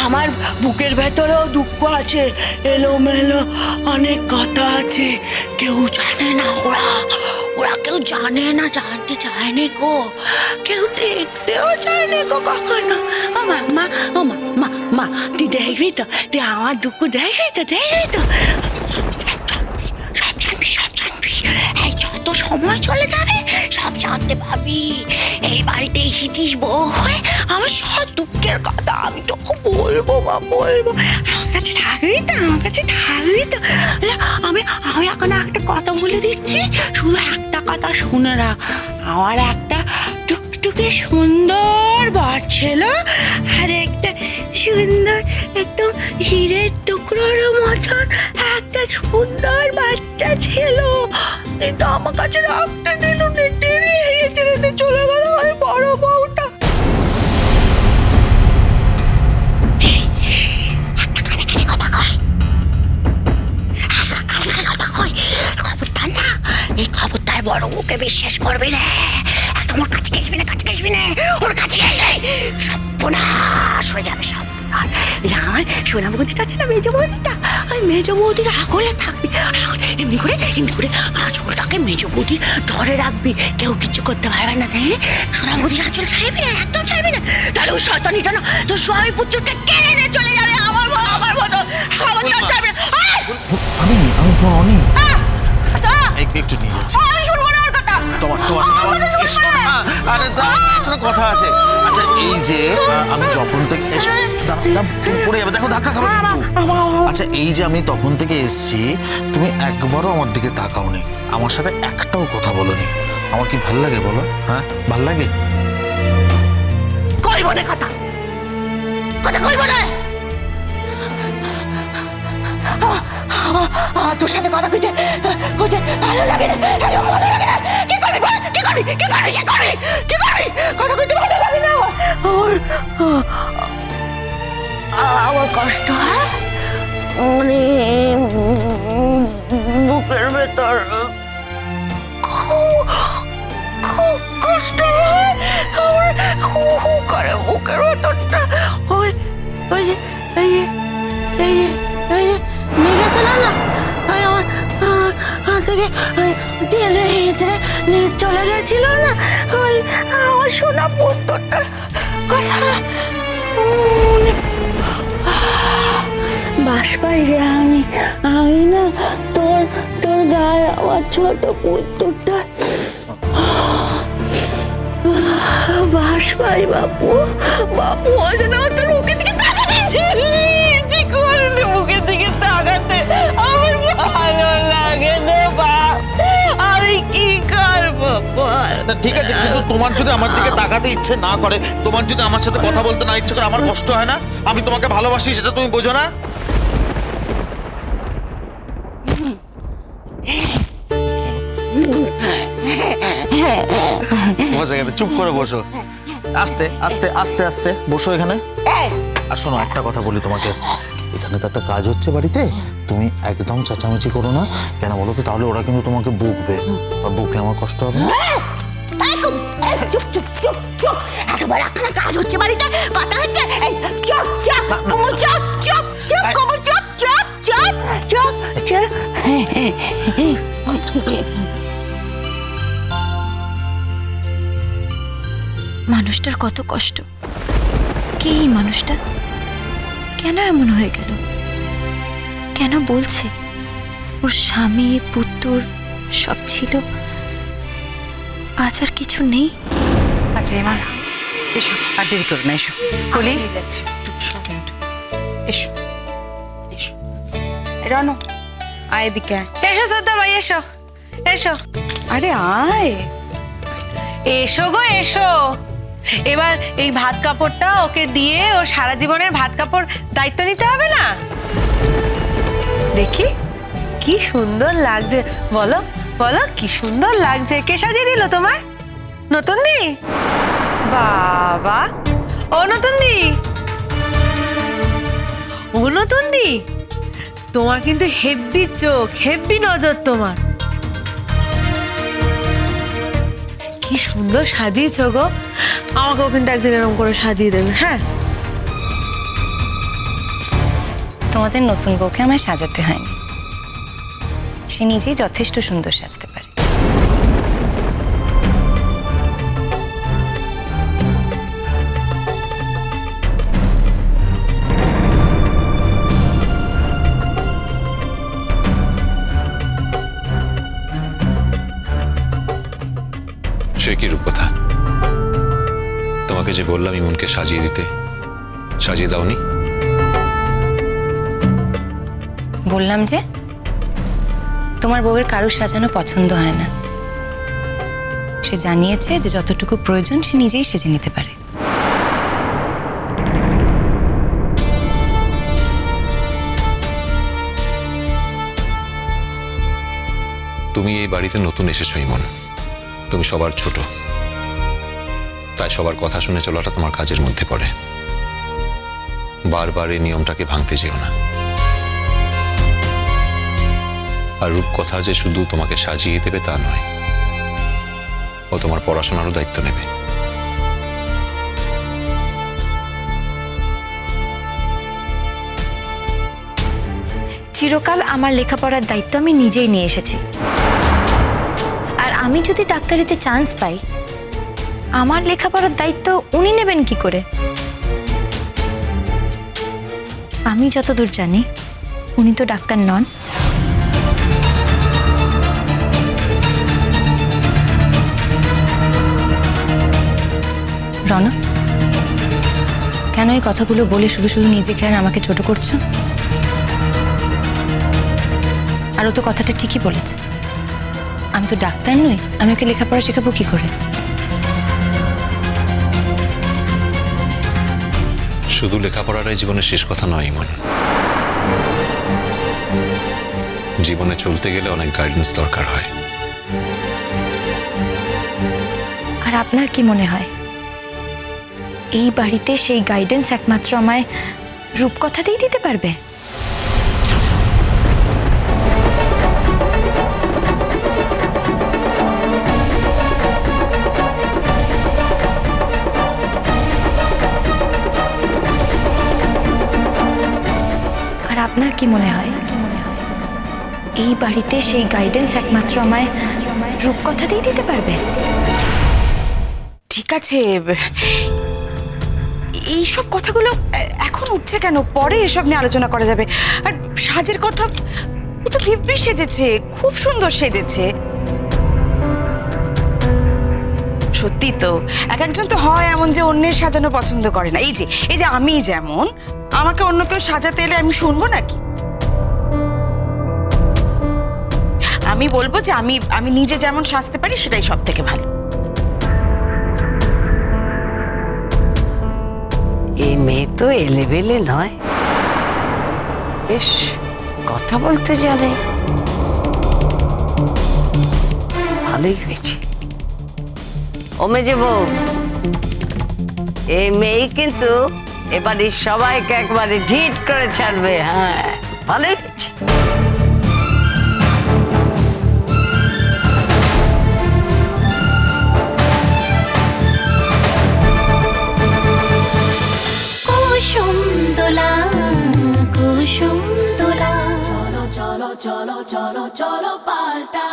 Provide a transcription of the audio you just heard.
আমার বুকের ভেতরেও দুঃখ আছে, এলোমেলো অনেক কথা আছে, কেউ জানে না। ওরা ওরা কেউ জানে না, জানতে চায়নি গো, কেউ দেখতেও চায়নি গো কখনো। ও মা মা, ও মা মা মা, তুই দেখবি তো, তুই আমার দুঃখ দেখবি তো, দেখবি তো, সব জানবি, সব জানবি। এই যত সময় চলে যাবে সব জানতে পারবি। এই বাড়িতে এসেছিস বউ হয়ে, আমার সব দুঃখের কথা আমি তো বলবো বা বলবো। আমার কাছে থাকবি তো, আমার কাছে থাকবি তো। আমি আমি এখন একটা কথা বলে দিচ্ছি, শুধু একটা কথা শুনে রাখ। আমার একটা টুকটুকে সুন্দর বর ছিল, আর একটা সুন্দর একদম হীরের টুকরোর মতন একটা সুন্দর বাচ্চা ছিল, কিন্তু আমার কাছে রাখতে দিল না, টেনে চলে গেল ওই বড় বউটা। খবরদার না, এই খবরদার বড় মুখে বিশ্বাস করবি না, একদম ওর কাছে ঘেসবি না, কাছে ঘেসবি না। ওর কাছে ঘেসলে সর্বনাশ হয়ে যাবে, সর্বনাশ। আমার সোনা বৌদিটা আছে না, মেজ বৌদিটা, ওই মেজ বৌদির আগলে থাকবি, এমনি করে আঁচলটাকে মেজ বৌদির ধরে রাখবি, কেউ কিছু করতে পারবে না। তাই সোনা বৌদির আঁচল ছাড়বি না, একদম ছাড়বি না, তাহলে ওই শয়তানিটা না তোর স্বামী পুত্রকে কেড়ে নিয়ে চলে যাবে। আমার মতো খবরদার ছাড়বি না। আমি তোমার অনেক একটু নিয়ে যাচ্ছি। আমি শুনবো না ওর কথা, কথা আছে। আচ্ছা, এই যে আমি যখন থেকে পড়ে যাবে, দেখো ধাক্কা খাবে। আচ্ছা, এই যে আমি তখন থেকে এসছি, তুমি একবারও আমার দিকে তাকাওনি, আমার সাথে একটাও কথা বলোনি। আমার কি ভাল লাগে বলো? হ্যাঁ, ভাল লাগে? কইব না কথা, কথা কইব না। তোর সাথে কথা কইতে ভালো লাগে না, ভালো লাগে না। কি করবি বল, কি করবি, কি করবি, কি করবি, কি করবি? কথা কইতে ভালো লাগে না আমার কষ্ট হয়, বুকের ভেতর খুব কষ্ট হয় আমার, হু হু করে বুকের ভেতরটা। ওই ওই যে এই মেঘে ফেলা না, আমার থেকে টেনে হিঁচড়ে নিয়ে চলে গেছিল না, ওই আমার সোনা পুত্রটা কথা বাস পাই রে। আমি না তোর গায়ে আমার ছোট পুত্রটা বাস পাই। বাপু ওই জন্য আমার তোর মুখের দিকে তাকাতেছি, মুখের দিকে তাকাতে আমার ভালো লাগে না বাপ, আমি কি করবো বল? ঠিক আছে, কিন্তু তোমার যদি আমার দিকে তাকাতে ইচ্ছে না করে, তোমার যদি আমার সাথে কথা বলতে না ইচ্ছে করে, আমার কষ্ট হয় না? আমি তোমাকে ভালোবাসি, সেটা তুমি বোঝো না? বসো এখানে, চুপ করে বসো, আস্তে আস্তে আস্তে আস্তে বসো এখানে। আর শোনো, একটা কথা বলি তোমাকে, এখানে তো একটা কাজ হচ্ছে বাড়িতে, তুমি একদম চেঁচামেচি করো না। কেন বলো তো? তাহলে ওরা কিন্তু তোমাকে বকবে, আর বকলে আমার কষ্ট হবে। চুপ চুপ চুপ চুপ, এত বড় একটা কাজ হচ্ছে বাড়িতে, কথা হচ্ছে, চুপ চুপ কমল, চুপ চুপ চুপ কমল, চুপ চুপ চুপ চুপ চুপ। মানুষটার কত কষ্ট, কে এই মানুষটা? কেন এমন হয়ে গেল? কেন বলছে ওর স্বামী পুত্র সব ছিল, আজ আর কিছু নেই? আচ্ছা এমা, এসো, আর দেরি করো না, এসো কলি, এসো এসো রানু, আয় এদিকে আয়। এসো শ্রদ্ধা ভাই, এসো এসো। আরে আয়, এসো গো এসো। এবার এই ভাত কাপড়টা ওকে দিয়ে ওর সারা জীবনের ভাত কাপড় দায়িত্ব নিতে হবে না? দেখি কি সুন্দর লাগছে, বলো বলো কি সুন্দর লাগছে। কে সাজিয়ে দিল তোমায়? নতুন দি? বাবা, ও নতুন দি, ও নতুন দি, তোমার কিন্তু হেব্বি চোখ, হেব্বি নজর তোমার। কি সুন্দর সাজিয়েছো গো, আমাকেও কিন্তু একদিন এরকম করে সাজিয়ে দেবে। হ্যাঁ তোমাদের নতুন বউকে আমায় সাজাতে হয়নি, সে নিজেই যথেষ্ট সুন্দর সাজতে পারে। সে কি রূপকথা? তোমাকে যে বললাম ইমনকে সাজিয়ে দিতে, সাজিয়ে দাওনি? বললাম যে তোমার বউয়ের কারুর সাজানো পছন্দ হয় না। সে জানিয়েছে যে যতটুকু প্রয়োজন সে নিজেই সেজে নিতে পারে। তুমি এই বাড়িতে নতুন এসেছো ইমন, তুমি সবার ছোট, তাই সবার কথা শুনে চলাটা তোমার কাজের মধ্যে পড়ে। বারবার এই নিয়মটাকে ভাঙতে যেও না। আর রূপকথা যে শুধু তোমাকে সাজিয়ে দেবে তা নয়, ও তোমার পড়াশোনারও দায়িত্ব নেবে। চিরকাল আমার লেখাপড়ার দায়িত্ব আমি নিজেই নিয়ে এসেছি, আর আমি যদি ডাক্তারিতে চান্স পাই, আমার লেখাপড়ার দায়িত্ব উনি নেবেন কি করে? আমি যতদূর জানি উনি তো ডাক্তার নন। রণ, কেন এই কথাগুলো বলে শুধু শুধু নিজেকে আর আমাকে ছোট করছো? আর ও তো কথাটা ঠিকই বলেছে, আমি তো ডাক্তার নই, আমি ওকে লেখাপড়া শেখাবো কি করে? শুধু লেখাপড়াটাই জীবনের শেষ কথা নয় ইমন। জীবনে চলতে গেলে অনেক গাইডেন্স দরকার হয়। আর আপনার কি মনে হয় এই বাড়িতে সেই গাইডেন্স একমাত্র আমায় রূপকথাতেই দিতে পারবে? আর আপনার কি মনে হয় এই বাড়িতে সেই গাইডেন্স একমাত্র আমায় রূপকথাতেই দিতে পারবে? ঠিক আছে, এইসব কথাগুলো এখন উঠছে কেন? পরে এসব নিয়ে আলোচনা করা যাবে। আর সাজের কথা, ও তো দিব্যি সেজেছে, খুব সুন্দর সেজেছে। সত্যি তো, এক একজন তো হয় এমন যে অন্যের সাজানো পছন্দ করে না। এই যে আমি যেমন, আমাকে অন্য কেউ সাজাতে এলে আমি শুনবো নাকি? আমি বলবো যে আমি নিজে যেমন সাজতে পারি সেটাই সব থেকে ভালো। এই মেয়ে তো এলেবেলে নয়, বেশ কথা বলতে জানে, ভালোই হয়েছে। ও মেজে বউ, এই মেয়ে কিন্তু এবারে সবাইকে একবারে ঢিট করে ছাড়বে। হ্যাঁ, ভালোই হয়েছে। কুসুম দোলা কুসুম দোলা, চলো চলো চলো চলো চলো পাল্টা